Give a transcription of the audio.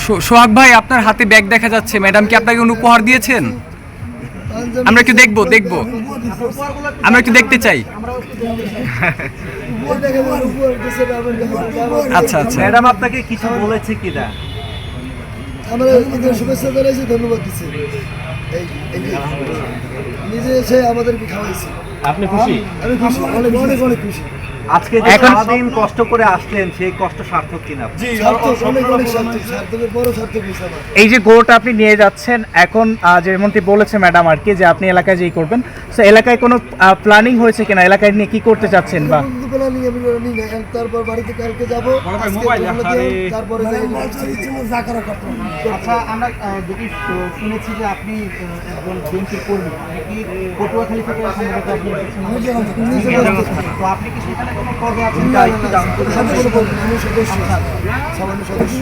সোহাগ ভাই, আপনার হাতে ব্যাগ দেখা যাচ্ছে, ম্যাডাম কি আপনাকে কোনো উপহার দিয়েছেন? আমরা একটু দেখবো আমরা একটু দেখতে চাই। আচ্ছা আচ্ছা, ম্যাডাম আপনাকে কিছু বলেছে কিনা? আমরা শুভেচ্ছা জানাইছি, ধন্যবাদ দিচ্ছি। নিজে এসে আমাদেরকে খাওয়াইছি। আপনি খুশি? আমি খুশি, অনেক অনেক অনেক খুশি। আজকে যে সারাদিন কষ্ট করে আসলেন সেই কষ্ট সার্থক কিনা? সার্থক, অনেক অনেক সার্থক, সার্থকের বড় সার্থক হয়েছে আমার। এই যে গরুটা আপনি নিয়ে যাচ্ছেন এখন, যেমনটি বলেছে ম্যাডাম আর কি, যে আপনি এলাকায় যেই করবেন, তো এলাকায় কোনো প্ল্যানিং হয়েছে কিনা, এলাকায় নিয়ে কি করতে চাচ্ছেন? বা তারপর বাড়িতে কালকে যাবো, তারপরে আচ্ছা, আমরা যেটি শুনেছি যে আপনি একজন বিএনপির কর্মী, আপনি কি পটুয়াখালী থেকে সম্ভবত আপনি এসেছেন? তো আপনি কি সেখানে কোনো পদে আছেন? আমি সদস্য, সামান্য সদস্য।